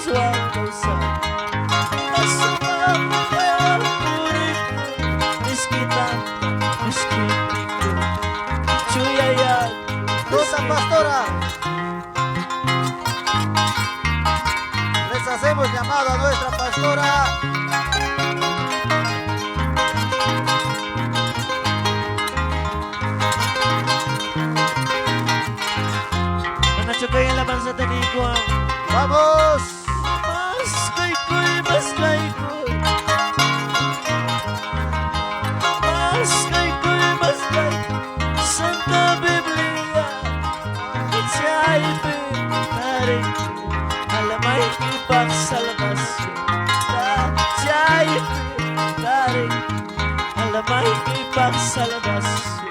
suatu masuk puriku meski tanpa meski pikir cuya ya Ruta Pastora. Les hacemos llamado a nuestra pastora. manachukay en la panza de Nicuan. ¡Vamos! Mas kay ko'y mas kay ko'y mas kay ko'y mas kay Santa Biblia siya'y pinarin alamay ipagsalabasyon siya'y pinarin alamay ipagsalabasyon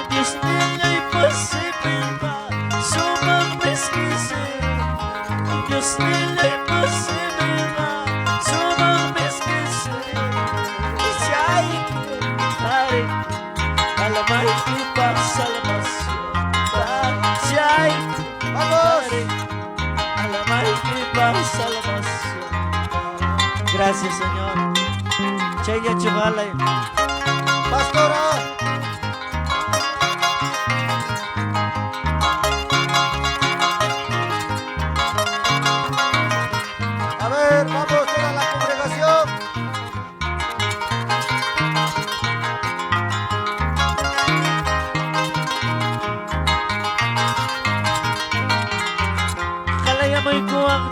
Diyos nila'y posible pa sumagmiskisi Diyos nila'y posible pa sumagmiskisi siya'y pinarin alamay ipagsalabasyon siya'y ¡Vamos! pinarin alamay ipagsalabasyon Gracias Señor Chaya Chugalay Pastora. A ver, vamos toda la congregación. Kalaya mo'y kuwang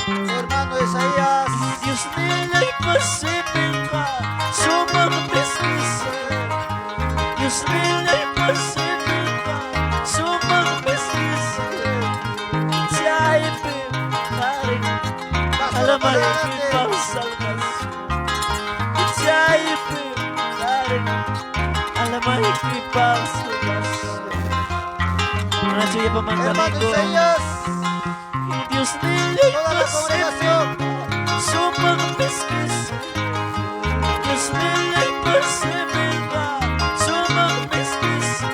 Hermano Isaías. Diyos nila'y posible pa sumagmiskisi Diyos nila'y posible pa sumagmiskisi siya'y pinarin alamay ipagsalbasyon siya'y pinarin alamay ipagsalbasyon Mga suya pamantanin Hermano ko Isaías. Diyos nila'y Toda la posible congregación. sumagmiskisi Diyos nila'y posible pa sumagmiskisi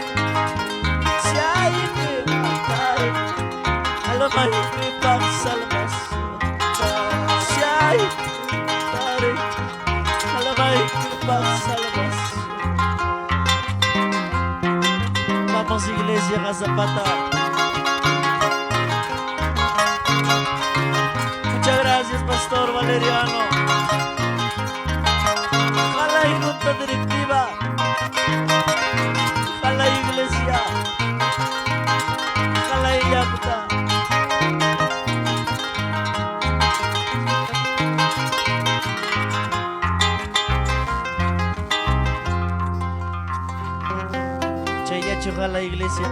siya'y pinarin alamay ipagsalbasyon siya'y pinarin alamay ipagsalbasyon Vamos Iglesia Casapata Muchas gracias Pastor Valeriano Ojalá y junta directiva Ojalá Iglesia Ojalá y Yakuta Chaya Chujalá Iglesia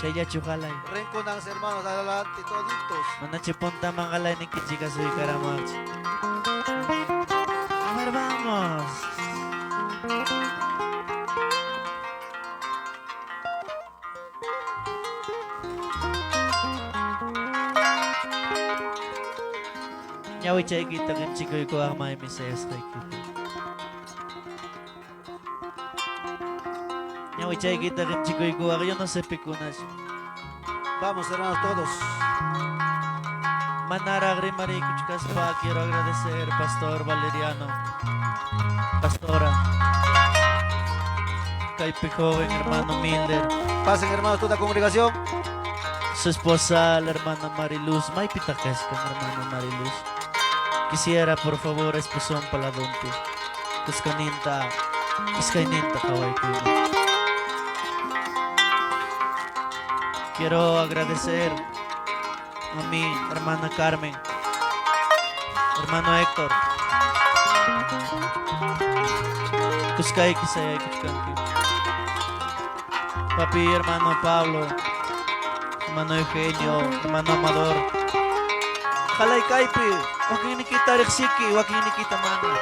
Chaya Chujalá Rinconans, hermanos, adelante, toditos. Manachipunta mangalay ni Kichika soy Karamach. A ver, vamos. Nyawi chay kita kim chikoy ko ang may misayas kay kita. Nyawi chay kita kim chikoy ko ang yun no se pikunas. Vamos, hermanos, todos. Manaragri Maricuchcas pa, quiero agradecer Pastor Valeriano, Pastora, Caipe Joven, hermano Milder, Pasen, hermanos, toda la congregación. su esposa, la hermana Mariluz, May Pitacasca, hermana Mariluz. Quisiera, por favor, esposón paladonte, Kuscaninta, Iskaininta, Kawai Kuya. Quiero agradecer a mi hermana Carmen, hermano Héctor, Kuskay Kisaya Kuchkanki, papi hermano Pablo, hermano Eugenio, hermano Amador, Jalay Kaipi, waking nikita Rexiki, waking nikita Mani.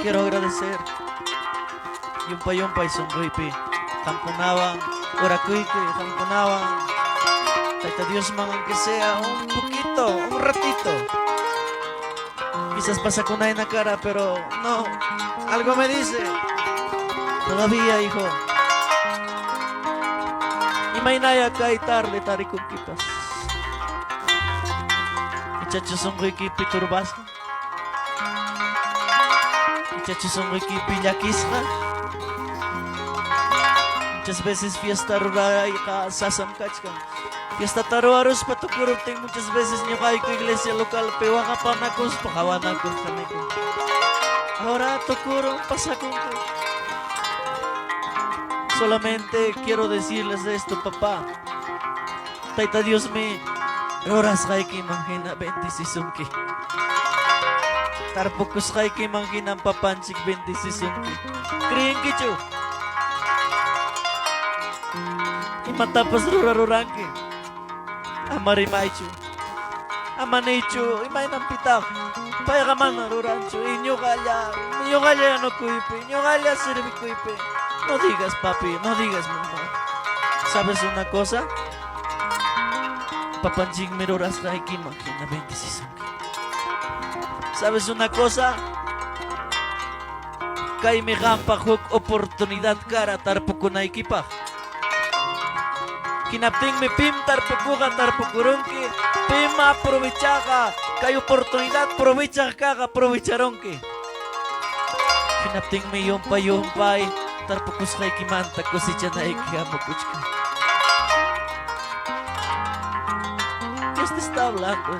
Quiero agradecer Yumpay Sungripi, Tampunawang, Urakuiki, Tampunawang, Taita Dios man, aunque sea un poquito, un ratito. Quizás pasa con una en la cara, pero no, algo me dice Todavía, hijo. Y mañana kay tarde tari kung kipas. Muchachos son kipi turbas. Muchachos son kipi yakisra. Muchas veces fiesta rural y sasam kachka. Fiesta taruaros patukurupting muchas veces nyo kay ko iglesia lokal pewaka panakos pakawanakos kami ko. Ahora tokuro pasakong kay. Solamente quiero decirles esto, papá. Taita Dios me horas kay ki manghina 26 ki. Tarpokos kay ki manghina papanchik 26 ki. Kriyen kicho. Matapos rurarurangke amarimaichu amanechu imay ng pitak paya ka man narurancho inyo kalya no kuipe inyo kalya sirvi kuipe no digas papi no digas mamá sabes una cosa papanching miroras ka ikimaki na 26 sabes una cosa kay may kampak huk oportunidad kara tarpuko na ikipak kinapting mi pim tarpukukan tarpukurungki pim aprovechaka kay oportunidad aprovecha ka aprovecharonki kinapting mi yompay tarpukus kay kimanta kusicha na ikiamukuchka Dios te está hablando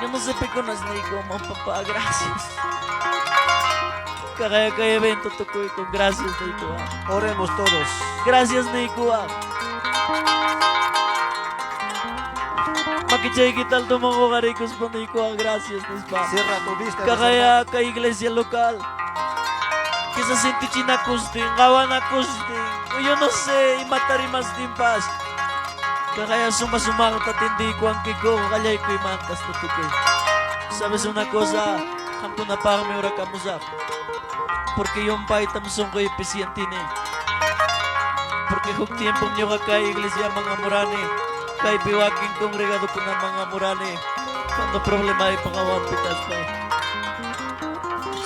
yo no sé peconas ni como papá gracias kaya evento tukoy con gracias Neikua Oremos todos. gracias Neikua Makichay kital tumongo karikos po Neikua gracias Nispa Cierra tu vista. kakaya ka iglesia lokal kisa sinti chinakusting kawanakosting o yo no sé imatarimas timpas kakaya sumasumakot at hindi ko ang kiko kalyay ko imantas tutukoy sabes una cosa hampo na parang may urakamusak porque yung paita musong ko ipisiantine porque huk tiempo nyo ka kay iglesia mga murane kay biwaking kongregado ko ng mga murane cuando problema ay pangawan pitas pa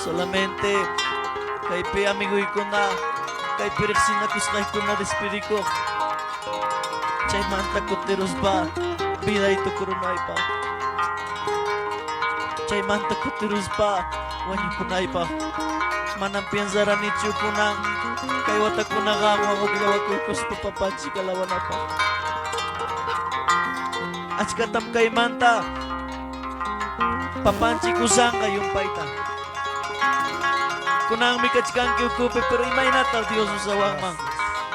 solamente kay pi amigoy ko na kay pirexinakus kay ko na despedi ko chay manta ko teros ba vida ito kurunay pa chay manta ko teros ba wanyo kunay pa manampian zara ni Chukunang kay wata ko nakawa ko gilawa ko kus papapansi kalawan apa at katam kay manta papansi kusang kayong paita kunang mikachkan kiukupe pero imay natal Dios usawang mang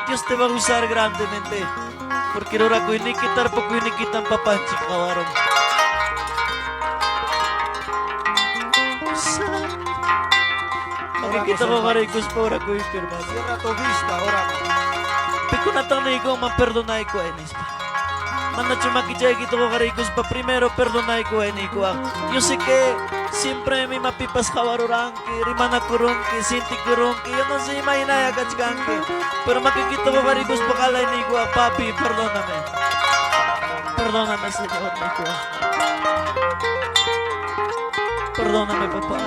Dios te va a usar grandemente porque rora ko inikitar po ko inikitan papansi kawarong Makikita ko karikos pa ora ko ipirma. Cierra tu vista, oramos. Piko natanay ko, maperdonay ko, enis pa. Manacho makichay kito ko karikos pa, primero perdonay ko, eni ko. Yo sé que siempre mi mapipas kawaruranki, rimana kurunki, sinti kurunki, yo no sé imahinaya kachkanki. Pero makikita ko karikos pa kalay ni ko, papi, perdóname. Perdóname, Señor, ni ko. Perdóname, papá.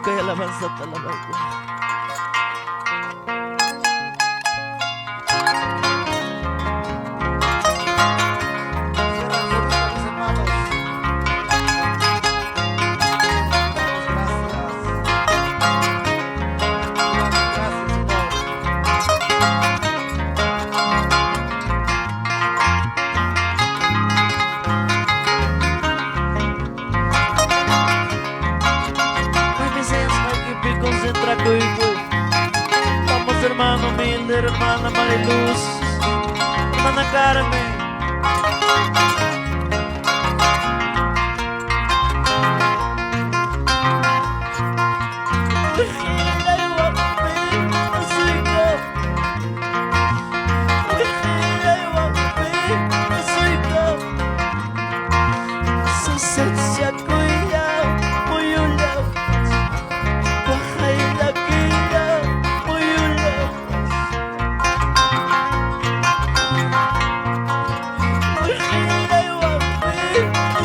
Kaya alabanza at alabay ko. Cierra tu vista, mis hermanos. Vamos hermano humilde, hermana Mariluz, hermana Carmen.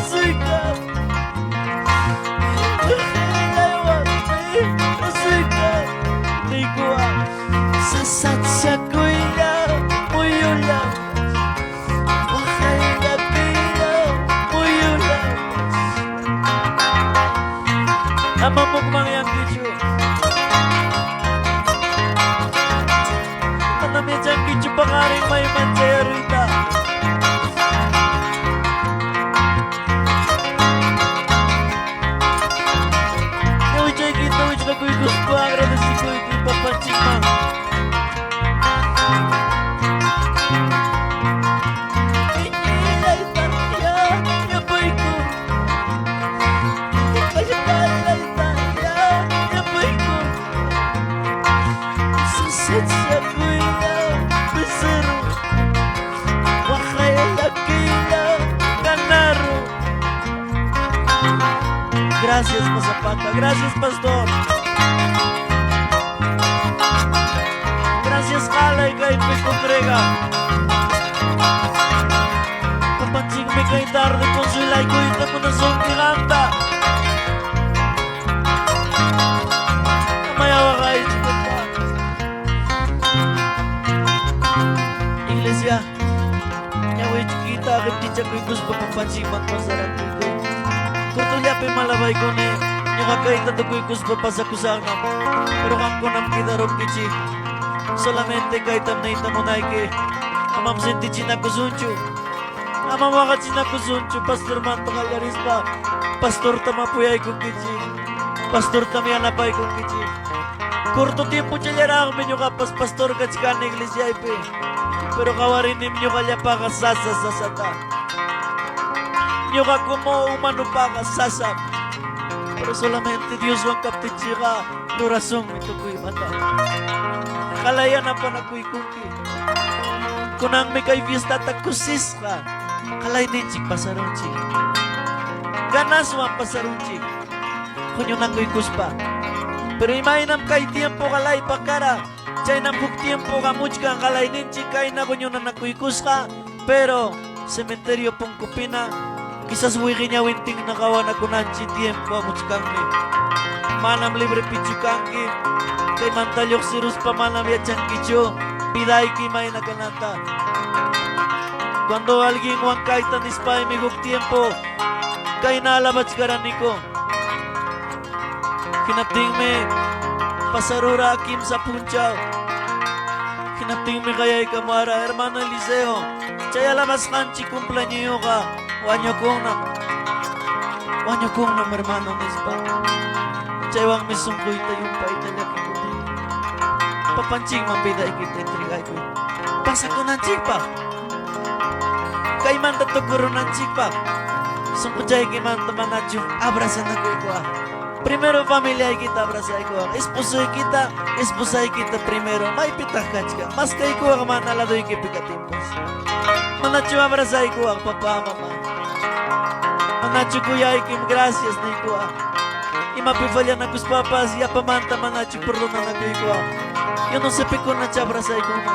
Asika. Asika. Nigua. Sasatsa kuya. Muyula. Wakaya kaya. Muyula. Amamukmang yang kicu. Tanamnya yang kicu pangaring may mancaya rita. Lagu itu sebuah agradeciku itu Bapak Cimang. Inilah Italia yang baikku. Inilah Italia yang baikku. Sesatsa kuila beseru. Wakaya kila kanaru. Gracias, Pasapata. Gracias, Pastor. Gracias, Kalay, kay Picongrega. Kapansing may kay tarde kung sulay ko ito mo na song kiranta. Namayawa kayo, sikot pa. Iglesia, nyaway chikita, kapitya ko'y gusto papansing magpasaran ko. Kurtulia pe malabay ko ni nyakakay tatukoy gusto pasakusangan. Pero kang ko nam kidarong kichi. Solamente kay tamnay tamunay ke amam senti chinakusunchu. Amam wakat chinakusunchu. Pastor manto kalyarispa. Pastor tamapuyay kong kichi. Pastor tamianapay kong kichi. Kurto tiempo chalyarang menyo kapas pastor kachikan iglesia ipe. Pero kawarin nimyo kalya pa kasasa sasata. Nyo ka como humano pa kasasap. Pero solamente Dios wang kaptichika. Durasong ito ko'y mata. Kalaya na pa na ko'y kuki. Kunang may kay fiesta takusis ka. Kalay ninchik pasarunchik. Ganas wang pasarunchik. Kunyo na ko'y kuspa. Pero imainam kay tiempo kalay pakara. Chay nam buk tiempo kamuchka kalay ninchik kay na kunyo na ko'y kuska. Pero sementeryo pong kupina. Quizás wiki niya winting nakawan ako nanchi tiempo amuchkangi. Manam libre pichukangi. Kay mantalyok sirus pa manam ya chankicho. Piday kimay na kanata. Cuando alguien wankay tanispa imigok tiempo. Kay nalabach karaniko. Kinapting me pasarura akim sa punchaw. Kinapting me kaya ikamara hermano Eliseo. Chaya labas kanchi cumpleaños ka. Wanyo kong nam hermano nispa. Chaywang misungkoy tayong paitalyak ko. Papanching mambida ikita intrigay ko. Pasa ko ng chikpa. Kay man tatuguro ng chikpa. Sungkujay kiman tamanadyo. Abrasan na ko. Primero familia kita abrasay ko. Esposay kita primero. May pitakach ka. Mas kay ko ang manalado yung kipikatimpos. Manadyo abrasay ko ang papa mama. Manachu kuya ikim gracias ni kuya. Imapifalya na kus papas ya pamanta manachu perdona na kuya. Yo no sé pico na chabra sa kuya.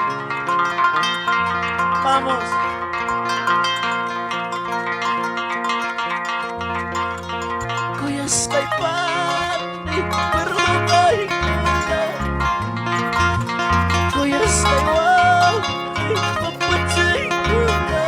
Vamos. Kuya skay pati perdona kuya. Kuya skay wow. Papachay kuya.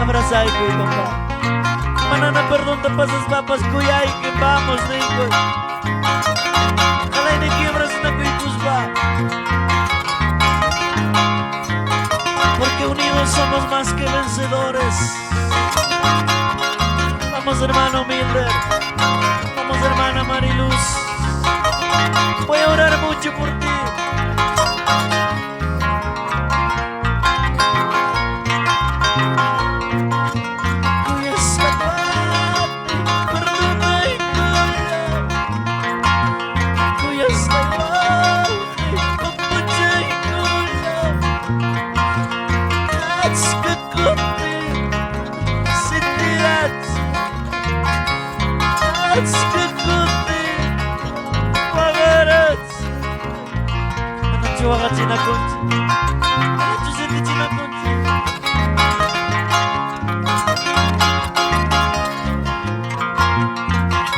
Abrazai ko ito pa. Manana perdón te pasas papas kuya y que vamos nico. Kalay na kiebras na kuikus ba. Porque unidos somos más que vencedores. Vamos hermano Mildred. Vamos hermana Mariluz. wakat sinakunsi. Acho sindi sinakunsi.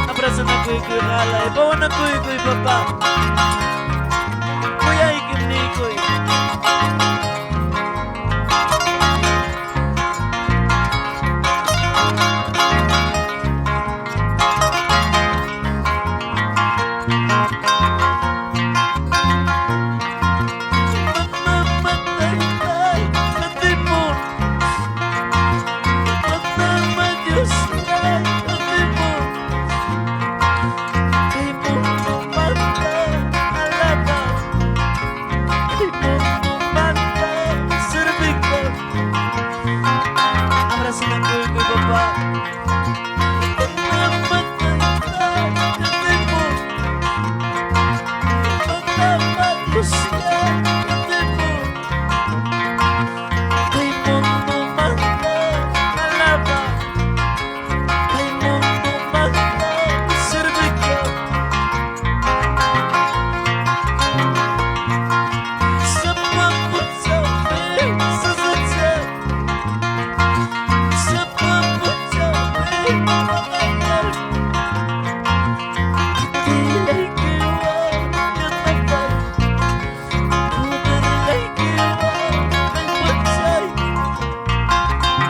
Abrazo na kuy-kuy kalay. Bawa na kuy-kuy papa. Kuya ikim ni kuy.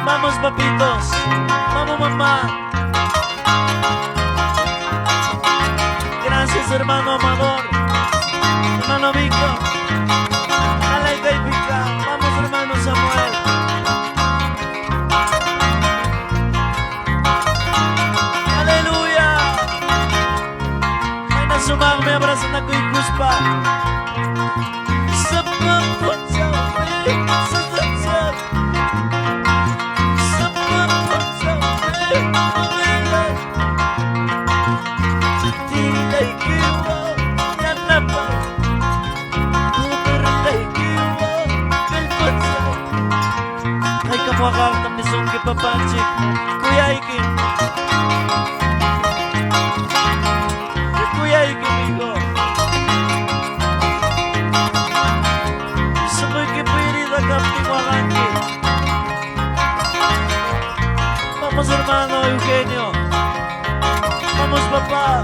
Vamos papitos, vamos mamá. Gracias hermano Amador, hermano Vico, Alay kay Pica, vamos hermano Samuel. Aleluya. May nasumang may abrazo na kuy kuspa. Sa pagpunsa, sa satsat. Ay kamuakak na misong kipapanchik. Kuya Ikim. Kuya Ikim iko. Samoy kipirida kapti wakanki. Vamos hermano Eugenio. Vamos papá.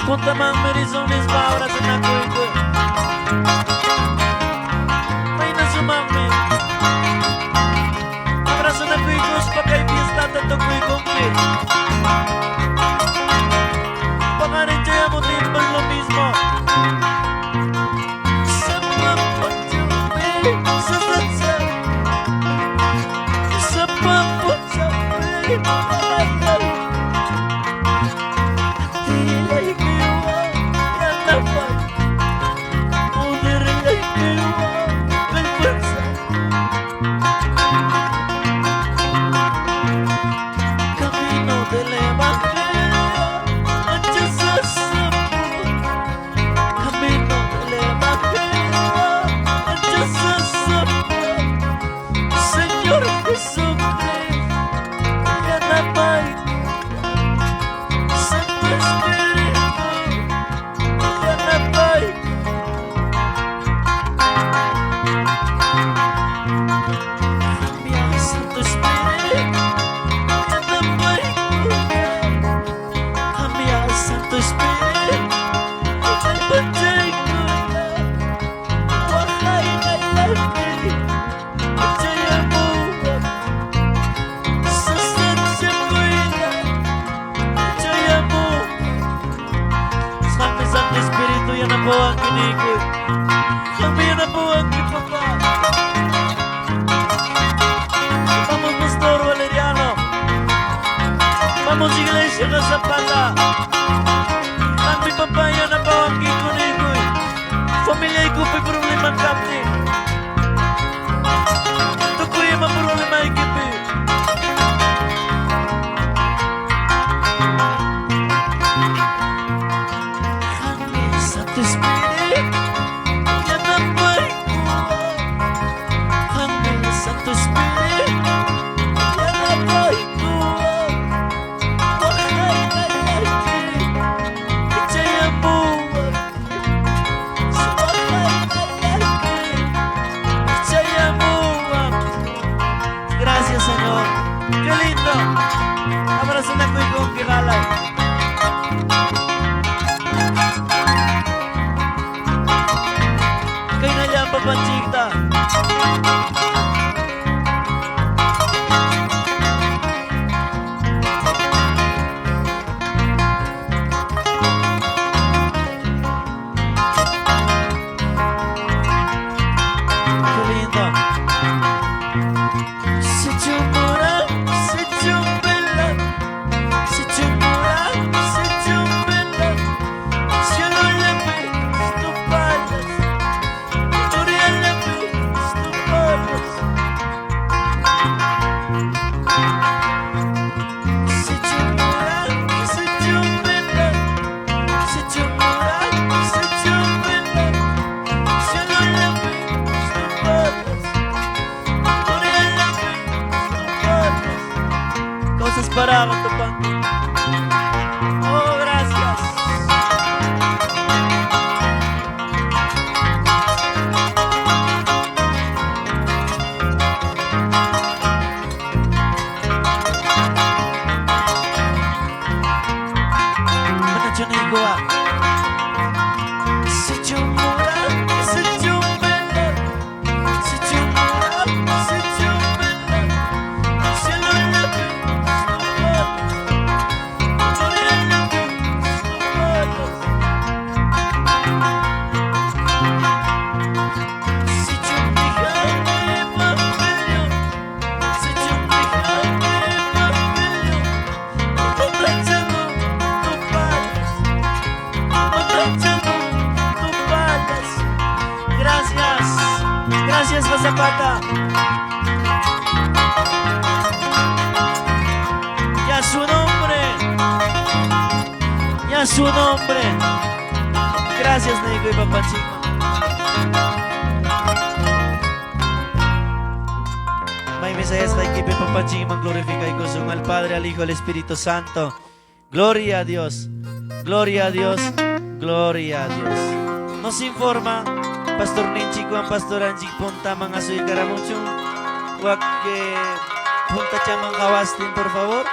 Punta mang merizones ba ahora sa nakuy-kuy. May nasumami. Abrazo na kuy-kus pa kay fiesta tato kuy-kumpi. Pangarin siya mo timbal lo mismo. Sa papunsawi, sa satsa. Sa papunsawi, makakal. Tilay kiwa, yan dapat. Udirilay kiwa, kalpansa. Camino del Evangelio, ancha sa sabor. Camino del Evangelio, ancha sa sabor. Señor Jesucristo, yan dapat. Santo Espíritu, yan dapat. Cambia, Santo Espíritu, yan dapat. Cambia, Santo Espíritu, yan dapat. Wahay na lagi, kaya mo. Sa sadya ko'y kaya mo. Santo Espíritu, yan na po ang kinikoy. Kami yan na po ang kipapa. Vamos, Pastor Valeriano. Vamos, Iglesia na Zapata. Kami papaya na po ang kinikoy. Pamilya ko pa problema kapti. Santo Espíritu, ya no voy Ángel Santo Espíritu, ya no voy Gracias, Señor. ¡Qué lindo! Abrazo na kuy kong kiralay. Kay na yan, papanchikta. Qué lindo. Para Matupán. Oh, gracias. Mana chunay ko Si chumura, si chumbela, si chumura, si chumbela, si lulabi. Gracias, Zapata. Ya su nombre. Ya su nombre. Gracias, Nico y Papachima. May Mesías, Naikipe Papachima, glorifica y gozo al Padre, al Hijo, al Espíritu Santo. Gloria a Dios. Gloria a Dios. Gloria a Dios. Nos informa Pastor Ninchi Juan Pastor Anjik punta mga suy karamuchong wag punta chamang kawastin por favor.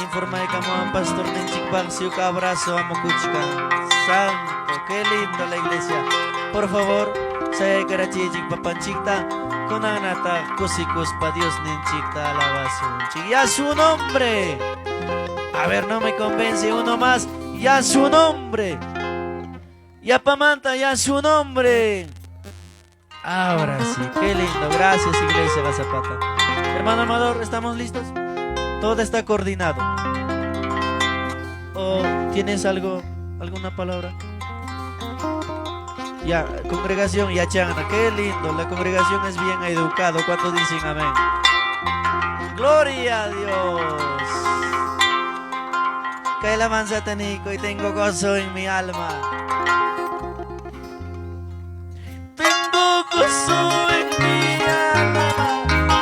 Informa ka mo ang Pastor Ninchi Bagsio ka abrazo amo kuchka. Santo, qué lindo la iglesia. Por favor, saya karachijik papanchikta kunanata kusikus pa Dios ninchikta alabasun. Ya su nombre. A ver, no me convence uno más. Ya su nombre. Ya Pamanta, ya su nombre. Ahora sí, qué lindo. Gracias, Iglesia La Zapata. Hermano Amador, ¿estamos listos? Todo está coordinado. ¿O tienes alguna palabra? Ya, congregación, ya chana, qué lindo. La congregación es bien educado. ¿Cuántos dicen amén? Gloria a Dios. Que la mansa tenico y tengo gozo en mi alma. Tengo gozo en mi alma.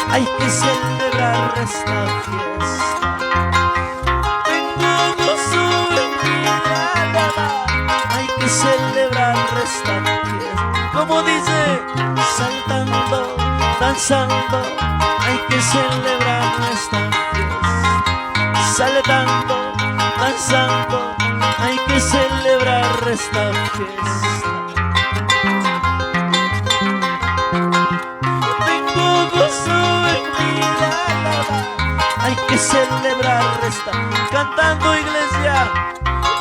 Hay que celebrar esta fiesta. Tengo gozo en mi alma. Hay que celebrar esta fiesta. Como dice, saltando, danzando. Hay que celebrar esta fiesta. Saltando, danzando. Hay que celebrar esta fiesta. Hay que celebrar esta, cantando iglesia.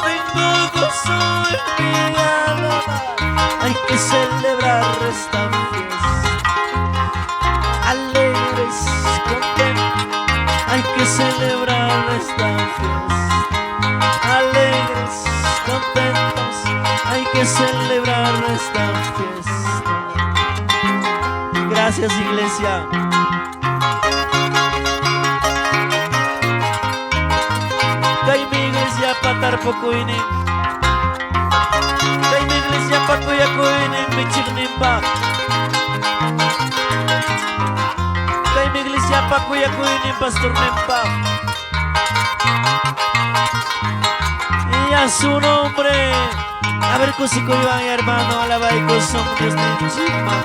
Tengo gozo en mi alma. Hay que celebrar esta fiesta. Alegres, contentos. Hay que celebrar esta fiesta. Alegres, contentos. Hay que celebrar esta fiesta. Gracias, iglesia. Kay mi iglesia patar poco ini. pa. Kay mi iglesia pa kuya ni pastor Nempa. Y a su nombre. A ver kusiko yung hermano, alabay ko sa Diyos ni Chima.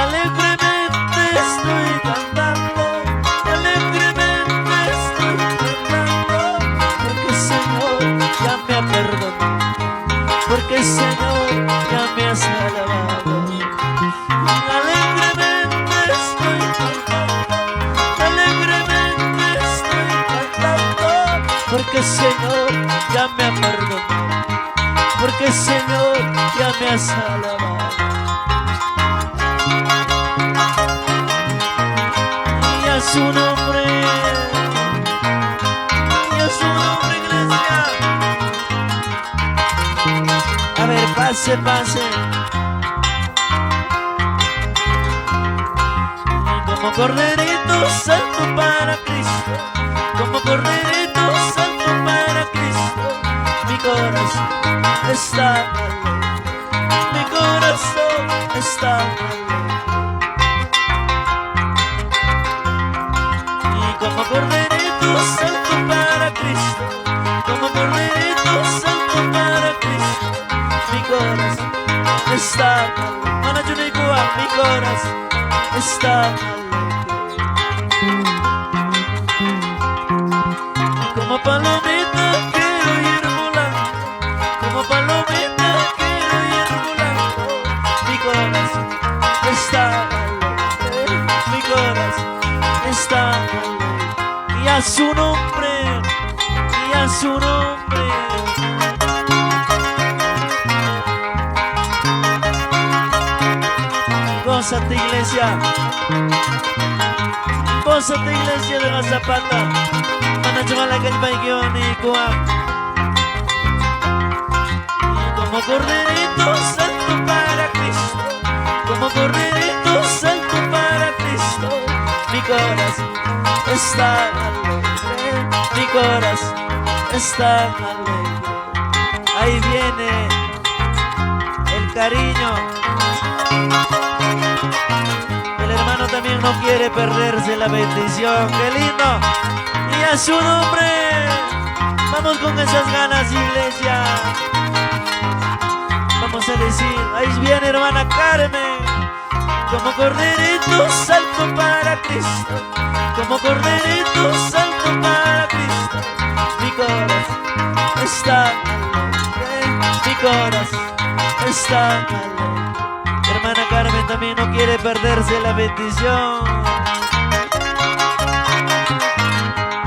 Alegremente estoy cantando, alegremente estoy cantando, porque el Señor ya me ha perdonado, porque el Señor ya me ha salvado. Alegremente estoy cantando, alegremente estoy cantando, porque el Señor ya me ha perdonado, porque el Señor ya me ha salvado. Y a su nombre, iglesia. A ver, pase, pase. Como corderito santo para Cristo, como corderito santo para Cristo, mi corazón está alegre, mi corazón está alegre. Y como corderito santo para Cristo, como corderito santo para Cristo, mi corazón está alegre. Mana Junikuwa, mi corazón está alegre. Como palomita quiero ir volando, como palomita quiero ir volando, mi corazón está alegre, mi corazón está alegre. Y a su nombre, y a su nombre. Gózate, iglesia, gózate, iglesia de la Zapata. Manachamala Calpaiguión y Coam. Como corderito santo para Cristo, como corderito santo para Cristo, mi corazón está alegre, mi corazón está alegre. Ahí viene el cariño. El hermano también no quiere perderse la bendición. ¡Qué lindo! Y a su nombre. Vamos con esas ganas, iglesia. Vamos a decir, ahí viene hermana Carmen. Como corderito salto para Cristo, como corderito salto para Cristo, mi corazón está alegre, mi corazón está alegre. Hermana Carmen también no quiere perderse la bendición.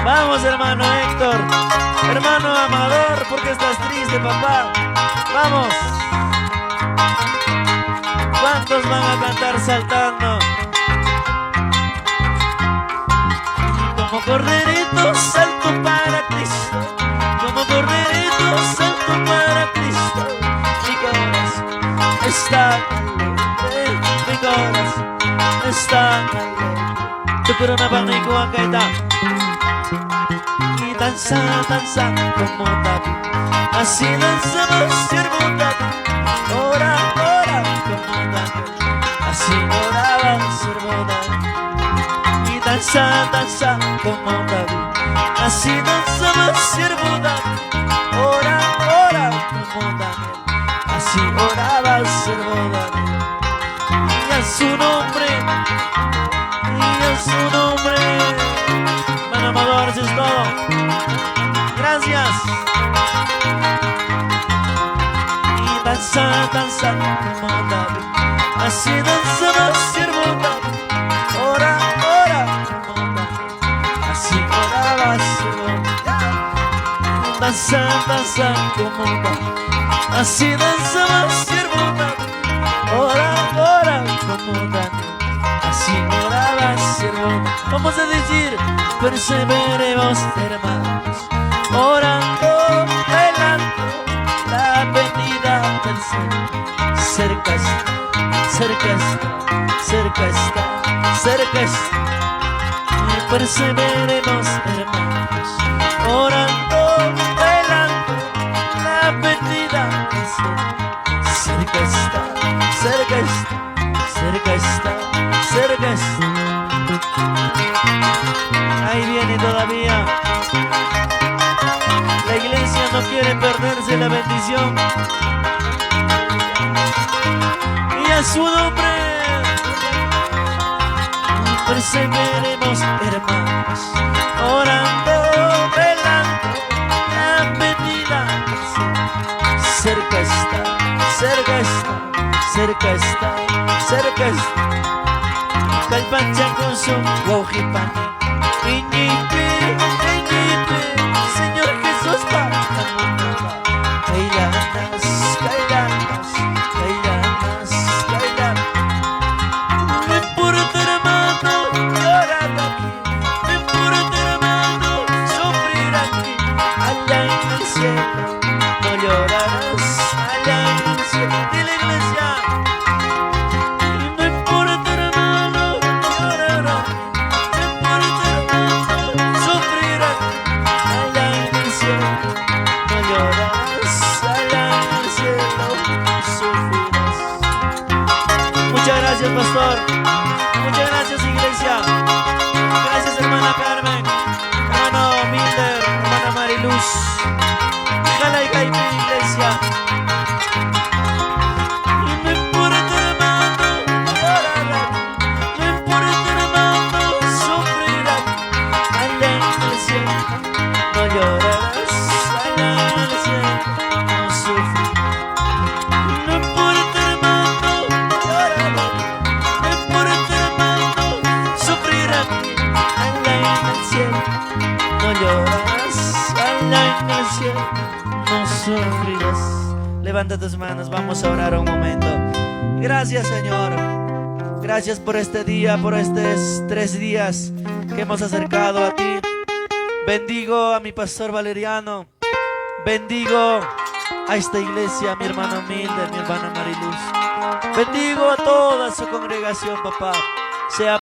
Vamos, hermano Héctor, hermano Amador, ¿por qué estás triste, papá? Vamos. ¿Cuántos van a cantar saltando? Como corderito salto para Cristo, como corderito salto para Cristo, mi corazón está alegre, mi corazón está alegre. Tu corona pangiko ang kaita. Y danza, danza como David, así danzaba siervo David. Ora, ora como David, así oraba siervo David. Y danza, danza como David, así danzaba siervo David. Ora, ora como David, así oraba siervo David. Y a su nombre, y a su nombre. Hermano Amador, eso es todo. Gracias. Y danza, danza como David, así danzaba siervo David. Ora, ora como David, así oraba siervo David. Danza, danza como David, así danzaba siervo David. Ora, ora como David, así oraba siervo David. Vamos a decir, perseveremos, hermanos, orando, velando la venida del Señor. Cerca está, cerca está, cerca está, cerca está. Y perseveremos, hermanos, orando, velando la venida no quiere perderse la bendición. Y a su nombre perseveremos, hermanos, orando, velando la venida. Cerca está, cerca está, cerca está, cerca está. Calpancha con su guajipani, iñipe, iñipe, Señor Jesús para Cailanas, cailanas, cailanas, cailanas. No importa, hermano, llorar aquí. No importa, hermano, sufrir aquí. Allá en el cielo no llorarás. Allá en el cielo de la iglesia. No importa, hermano, llorar aquí. No importa, hermano, sufrir aquí. Allá en el cielo no llorarás. Allá en el cielo no sufrirás. Muchas gracias, pastor. Muchas gracias, iglesia. Gracias, hermana Carmen, hermano Milder, hermana Mariluz. Jala y caime, iglesia. Y no importa, hermano, llorar aquí. No importa, hermano, sufrir aquí. Allá en el cielo no llorarás. Allá en el cielo no sufrirás. No importa, hermano, llorar aquí. No importa, hermano, sufrir aquí. Allá en el cielo no llorarás. Allá en el cielo no sufrirás. Levanta tus manos, vamos a orar un momento. Gracias, Señor. Gracias por este día, por estos 3 días que hemos acercado a ti. Bendigo a mi pastor Valeriano. Bendigo a esta iglesia, a mi hermano Milder, mi hermana Mariluz. Bendigo a toda su congregación, papá. Sea